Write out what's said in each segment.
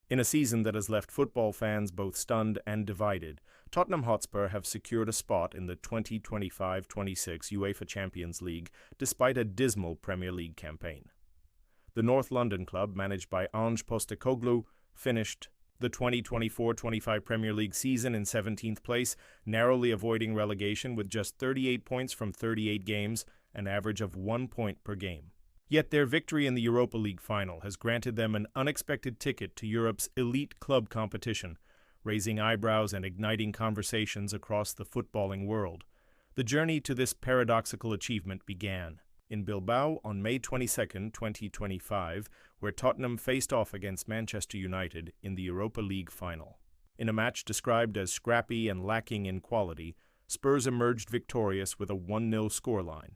In a season that has left football fans both stunned and divided, Tottenham Hotspur have secured a spot in the 2025-26 UEFA Champions League despite a dismal Premier League campaign. The North London club, managed by Ange Postecoglou, finished the 2024-25 Premier League season in 17th place, narrowly avoiding relegation with just 38 points from 38 games, an average of 1 point per game. Yet their victory in the Europa League final has granted them an unexpected ticket to Europe's elite club competition, raising eyebrows and igniting conversations across the footballing world. The journey to this paradoxical achievement began in Bilbao on May 22, 2025, where Tottenham faced off against Manchester United in the Europa League final. In a match described as scrappy and lacking in quality, Spurs emerged victorious with a 1-0 scoreline.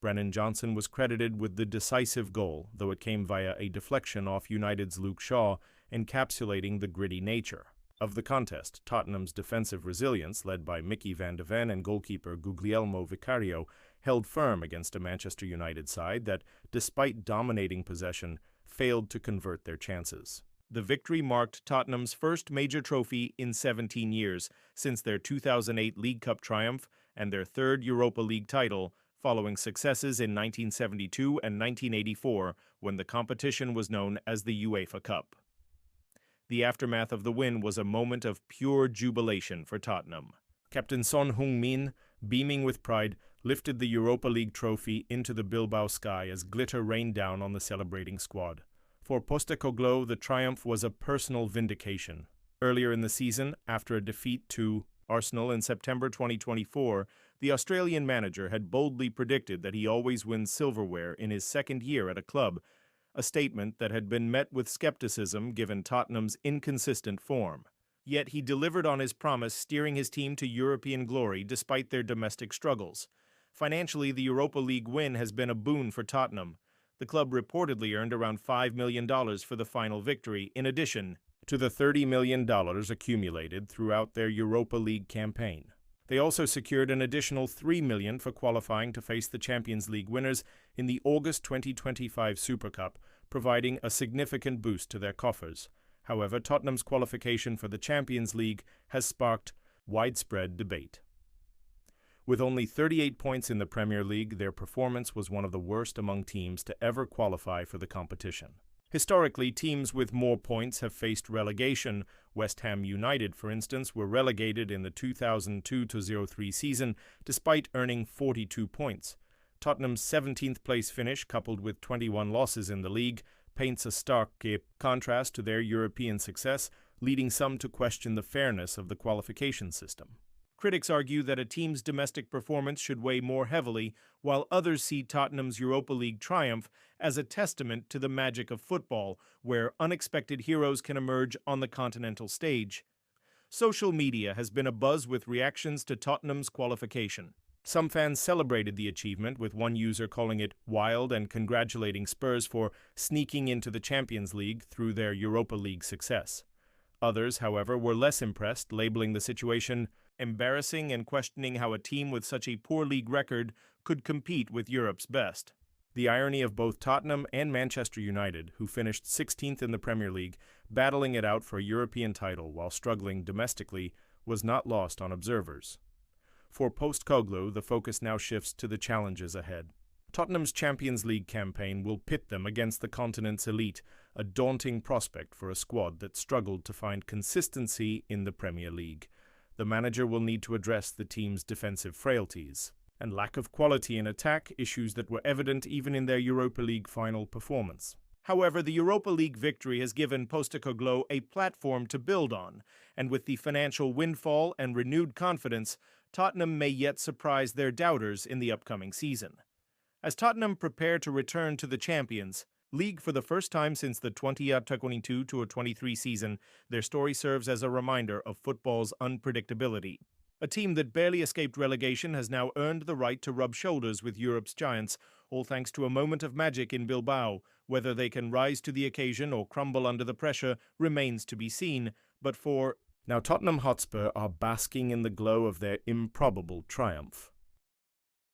Brennan Johnson was credited with the decisive goal, though it came via a deflection off United's Luke Shaw, encapsulating the gritty nature of the contest. Tottenham's defensive resilience, led by Mickey van de Ven and goalkeeper Guglielmo Vicario, held firm against a Manchester United side that, despite dominating possession, failed to convert their chances. The victory marked Tottenham's first major trophy in 17 years, since their 2008 League Cup triumph and their third Europa League title, following successes in 1972 and 1984 when the competition was known as the UEFA Cup. The aftermath of the win was a moment of pure jubilation for Tottenham. Captain Son Heung-min, beaming with pride, lifted the Europa League trophy into the Bilbao sky as glitter rained down on the celebrating squad. For Postecoglou, the triumph was a personal vindication. Earlier in the season, after a defeat to Arsenal in September 2024, the Australian manager had boldly predicted that he always wins silverware in his second year at a club, a statement that had been met with skepticism given Tottenham's inconsistent form. Yet he delivered on his promise, steering his team to European glory despite their domestic struggles. Financially, the Europa League win has been a boon for Tottenham. The club reportedly earned around $5 million for the final victory, in addition to the $30 million accumulated throughout their Europa League campaign. They also secured an additional $3 million for qualifying to face the Champions League winners in the August 2025 Super Cup, providing a significant boost to their coffers. However, Tottenham's qualification for the Champions League has sparked widespread debate. With only 38 points in the Premier League, their performance was one of the worst among teams to ever qualify for the competition. Historically, teams with more points have faced relegation. West Ham United, for instance, were relegated in the 2002-03 season despite earning 42 points. Tottenham's 17th place finish, coupled with 21 losses in the league, paints a stark contrast to their European success, leading some to question the fairness of the qualification system. Critics argue that a team's domestic performance should weigh more heavily, while others see Tottenham's Europa League triumph as a testament to the magic of football, where unexpected heroes can emerge on the continental stage. Social media has been abuzz with reactions to Tottenham's qualification. Some fans celebrated the achievement, with one user calling it wild and congratulating Spurs for sneaking into the Champions League through their Europa League success. Others, however, were less impressed, labeling the situation embarrassing and questioning how a team with such a poor league record could compete with Europe's best. The irony of both Tottenham and Manchester United, who finished 16th in the Premier League, battling it out for a European title while struggling domestically, was not lost on observers. For Postecoglou, the focus now shifts to the challenges ahead. Tottenham's Champions League campaign will pit them against the continent's elite, a daunting prospect for a squad that struggled to find consistency in the Premier League. The manager will need to address the team's defensive frailties and lack of quality in attack, issues that were evident even in their Europa League final performance. However, the Europa League victory has given Postecoglou a platform to build on, and with the financial windfall and renewed confidence, Tottenham may yet surprise their doubters in the upcoming season. As Tottenham prepare to return to the Champions League for the first time since the 2022-23 season, their story serves as a reminder of football's unpredictability. A team that barely escaped relegation has now earned the right to rub shoulders with Europe's giants, all thanks to a moment of magic in Bilbao. Whether they can rise to the occasion or crumble under the pressure remains to be seen, but for now, Tottenham Hotspur are basking in the glow of their improbable triumph.